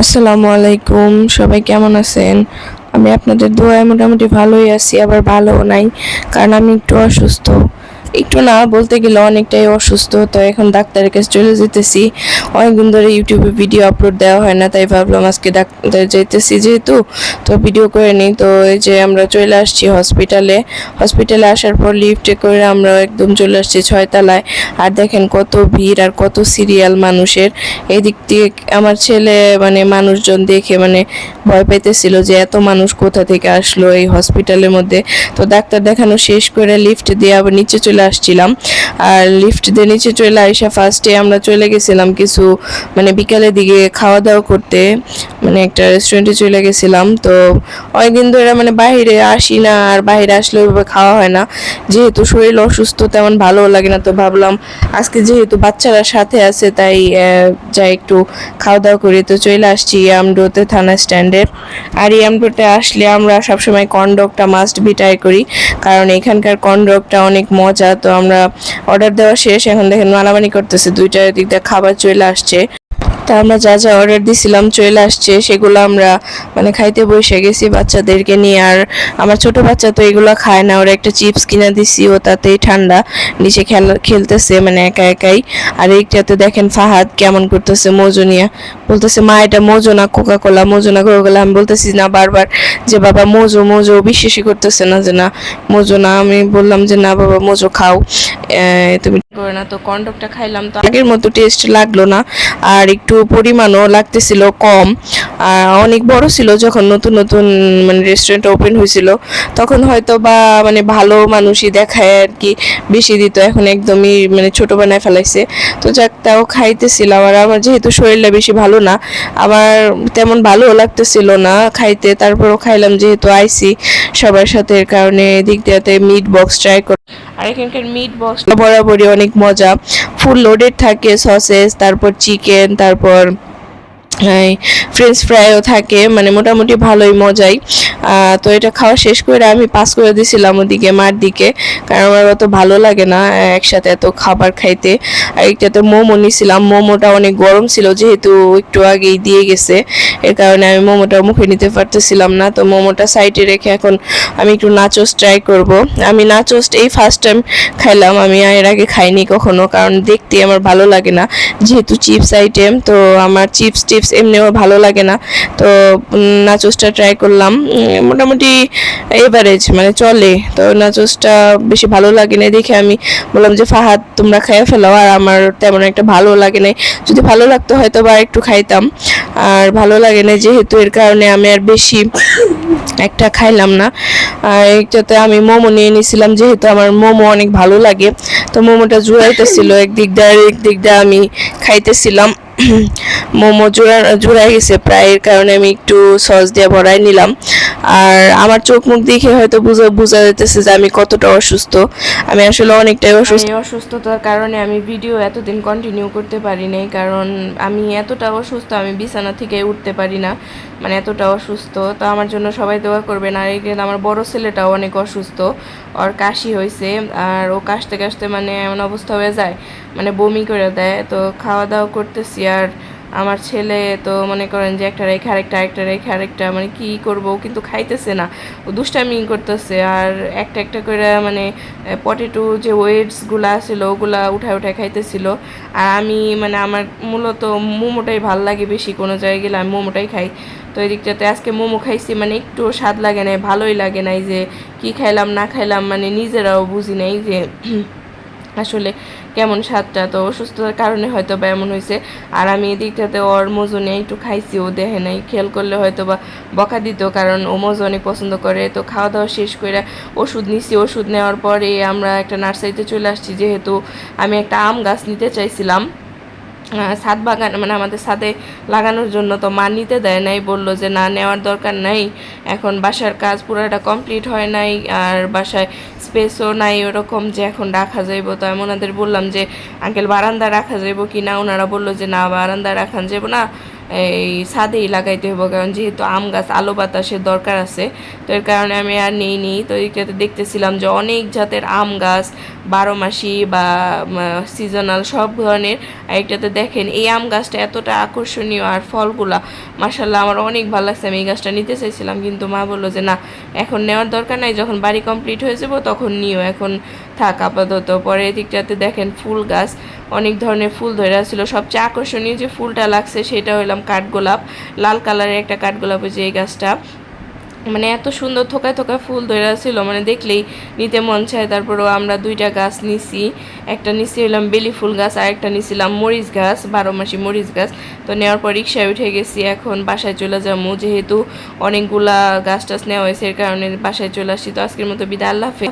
আসসালামু আলাইকুম, সবাই কেমন আছেন? আমি আপনাদের দোয়ায় মোটামুটি ভালোই আছি, আবার ভালোও নাই, কারণ আমি একটু অসুস্থ। একটু না বলতে গেলে অনেকটাই অসুস্থ। তো এখন ডাক্তারের কাছে চলে যেতেছি। অনেকদিন ধরে ইউটিউবে ভিডিও আপলোড দেওয়া হয় না, তাই ভাবলাম আজকে ডাক্তার যাইতেছি যেহেতু, তো ভিডিও করে নিই। তো এই যে আমরা চলে আসছি হসপিটালে আসার পর লিফটে করে আমরা একদম চলে আসছি 6 তলায়। আর দেখেন কত ভিড় আর কত সিরিয়াল মানুষের। এই দিক দিয়ে আমার ছেলে মানে মানুষজন দেখে মানে ভয় পাইতেছিল যে এত মানুষ কোথা থেকে আসলো এই হসপিটালের মধ্যে। তো ডাক্তার দেখানো শেষ করে লিফট দিয়ে আবার নিচে চলে আসছিলাম। আর লিফট দিয়ে নিচে চলে আসা ফার্স্টে আমরা চলে গেছিলাম কিছু মানে বিকালের দিকে খাওয়া দাওয়া করতে, মানে একটা রেস্টুরেন্টে চলে গেছিলাম। তো অনেকদিন ধরে মানে বাইরে আসি না, আর বাইরে আসলে ওইভাবে খাওয়া হয় না, যেহেতু শরীর অসুস্থ তেমন ভালোও লাগে না। তো ভাবলাম আজকে যেহেতু বাচ্চারা সাথে আছে তাই যাই একটু খাওয়া দাওয়া করি। তো চলে আসছি ইয়ামডোতে থানা স্ট্যান্ডে। আর ইয়ামডোতে আসলে আমরা সবসময় কর্নডগটা মাস্ট বি ট্রাই করি, কারণ এখানকার কর্নডগটা অনেক মজা। তো আমরা অর্ডার দেওয়া শেষ, এখন দেখেন মানামানি করতেছে, দুইটার দিক দিয়ে খাবার চলে আসছে। তা আমরা যা যা অর্ডার দিছিলাম চলে আসছে, সেগুলো আমরা মানে খাইতে বসে গেছি বাচ্চাদেরকে নিয়ে। আর আমার ছোট বাচ্চা তো এগুলো খায় না, ওরা একটা চিপস কিনে দিছি, ও তাতেই ঠান্ডা নিচে খেলতেছে মানে একা একাই। আর এইটাতে দেখেন ফাহাদ কেমন করতেছে মজু নিয়ে, বলতেছে মা এটা মজু না কোকা কোলা, মজু না কোকা কোলা। আমি বলতেছি না বারবার যে বাবা মজু মজু, বিশ্বাসই করতেছে না যে না মজু না। আমি বললাম যে না বাবা মজু খাও, তুমি করে না। তো কন্ডকটা খাইলাম, তো আগের মতো টেস্ট লাগলো না, আর একটু পরিমাণও লাগতেছিল কম। আর অনেক বড় ছিল যখন নতুন নতুন মানে রেস্টুরেন্ট ওপেন হয়েছিল, তখন হয়তো বা মানে ভালো মানুষই দেখায় আর কি বেশি দিত, এখন একদমই মানে ছোট বানায় ফেলাইছে। তো যাক তাও খাইতেছিলাম। আর আমার যেহেতু শরীরটা বেশি ভালো না, আবার তেমন ভালোও লাগতেছিল না খাইতে, তারপরও খাইলাম যেহেতু আইসি সবার সাথে, এর কারণে এদিক দিয়াতে মিট বক্স ট্রাই কর। আর এখানকার মিট বক্স বরাবরই অনেক মজা, ফুল লোডেড থাকে, সসেস, তারপর চিকেন, তারপর ফ্রেঞ্চ ফ্রাইও থাকে, মানে মোটামুটি ভালোই মজাই। তো এটা খাওয়া শেষ করে আমি পাস করে দিয়েছিলাম ওদিকে মার দিকে, কারণ আমার অত ভালো লাগে না একসাথে এত খাবার খাইতে। আর একটাতে মোমো নিয়েছিলাম, মোমোটা অনেক গরম ছিল যেহেতু একটু আগেই দিয়ে গেছে, এর কারণে আমি মোমোটা মুখে নিতে পারতেছিলাম না। তো মোমোটা সাইডে রেখে এখন আমি একটু নাচোস ট্রাই করব। আমি নাচোস এই ফার্স্ট টাইম খাইলাম, আমি এর আগে খাইনি কখনো, কারণ দেখতে আমার ভালো লাগে না যেহেতু চিপস আইটেম। তো আমার চিপস টিপস এমনিও ভালো লাগে না। তো নাচোসটা ট্রাই করলাম, মোটামুটি এভারেজ মানে চলে। তো নাচোসটা বেশি ভালো লাগে না দেখে আমি বললাম যে ফাহাদ তোমরা খেয়ে ফেলো, আর আমার তেমন একটা ভালো লাগে না, যদি ভালো লাগতো হয়তো বা একটু খাইতাম, আর ভালো লাগে না যেহেতু, এর কারণে আমি আর বেশি একটা খাইলাম না। আর একটাতে আমি মোমো নিয়ে নিয়েছিলাম যেহেতু আমার মোমো অনেক ভালো লাগে। তো মোমোটা জুড়াইতেছিল একদিক দিয়ে, আর একদিক দিয়ে আমি খাইতেছিলাম। মোমো জোড়াই গেছে প্রায়, এর কারণে আমি একটু সস দিয়ে ভরাই নিলাম। আর আমার চোখ মুখ দেখে হয়তো বোঝা যাইতেছে যে আমি কতটা অসুস্থ। আমি আসলে অনেকটাই অসুস্থ। অসুস্থতার কারণে আমি ভিডিও এতদিন কন্টিনিউ করতে পারি নাই, কারণ আমি এতটা অসুস্থ, আমি বিছানা থেকে উঠতে পারি না, মানে এতটা অসুস্থ। তো আমার জন্য সবাই দোয়া করবেন। আর এখানে আমার বড় ছেলেটাও অনেক অসুস্থ, ওর কাশি হয়েছে, আর ও কাশতে কাশতে মানে এমন অবস্থা হয়ে যায় মানে বমি করে দেয়। তো খাওয়া দাওয়া করতেছি, আর আমার ছেলে তো মনে করেন যে একটা রেখে আরেকটা মানে কি করবো, ও কিন্তু খাইতেছে না, ও দুষ্টামি করতেছে। আর একটা একটা করে মানে পটেটো যে ওয়েটসগুলো ছিল ওগুলা উঠায় খাইতেছিল। আর আমি মানে আমার মূলত মোমোটাই ভাল লাগে বেশি, কোনো জায়গায় গেলে আমি মোমোটাই খাই। তো এই দিকটাতে আজকে মোমো খাইছি, মানে একটু স্বাদ লাগে নাই, ভালোই লাগে নাই, যে কি খাইলাম না খাইলাম মানে নিজেরাও বুঝি নাই যে আসলে কেমন স্বাদটা। তো অসুস্থতার কারণে হয়তো বা এমন হয়েছে। আর আমি এদিকটাতে ওর মজু নিয়ে একটু খাইছি, ও দেখে নাই, খেয়াল করলে হয়তো বা বকা দিত, কারণ ও মজু অনেক পছন্দ করে। তো খাওয়া দাওয়া শেষ করে ওষুধ নিছি, ওষুধ নেওয়ার পরে আমরা একটা নার্সারিতে চলে আসছি, যেহেতু আমি একটা আম গাছ নিতে চাইছিলাম ছাদ বাগান, মানে আমাদের ছাদে লাগানোর জন্য। তো মা নিতে দেয় নাই, বললো যে না নেওয়ার দরকার নাই, এখন বাসার কাজ পুরোটা কমপ্লিট হয় নাই, আর বাসায় স্পেসও নাই ওরকম যে এখন রাখা যাইব। তো আমি ওনাদের বললাম যে আঙ্কেল বারান্দা রাখা যাইব কি না, ওনারা বললো যে না বারান্দা রাখা যাইব না, এই ছাদেই লাগাইতে হইব, কারণ যেহেতু আম গাছ আলো বাতাসের দরকার আছে, তো এর কারণে আমি আর নিইনি। তো এইটাতে দেখতেছিলাম যে অনেক জাতের আম গাছ, 12 মাসি বা সিজনাল সব ধরনের। আর এটাতে দেখেন এই আম গাছটা এতটা আকর্ষণীয়, আর ফলগুলা মাশাল্লাহ আমার অনেক ভালো লাগছে। আমি এই গাছটা নিতে চাইছিলাম, কিন্তু মা বললো যে না, এখন নেওয়ার দরকার নাই, যখন বাড়ি কমপ্লিট হয়ে যাবো তখন নিও, এখন থাক আপাতত। পরে এদিকটাতে দেখেন ফুল গাছ, অনেক ধরনের ফুল ধরে ছিল। সবচেয়ে আকর্ষণীয় যে ফুলটা লাগছে সেটা হইলাম কাঠগোলাপ, লাল কালারের একটা কাঠগোলাপ। যে এই গাছটা মানে এত সুন্দর থোকায় থোকায় ফুল ধরে ছিল, মানে দেখলেই নিতে মন চায়। তারপরেও আমরা 2টা গাছ নিছি, একটা নিছি হইলাম বেলি ফুল গাছ, আর একটা নিছিলাম মরিচ গাছ, 12 মাসি মরিচ গাছ। তো নেওয়ার পর রিক্সায় উঠে গেছি, এখন বাসায় চলে যাবো, যেহেতু অনেকগুলা গাছ টাছ নেওয়া হয়েছে, এর কারণে বাসায় চলে আসছি। তো আজকের মতো বিদায়, আল্লাহ হাফেজ।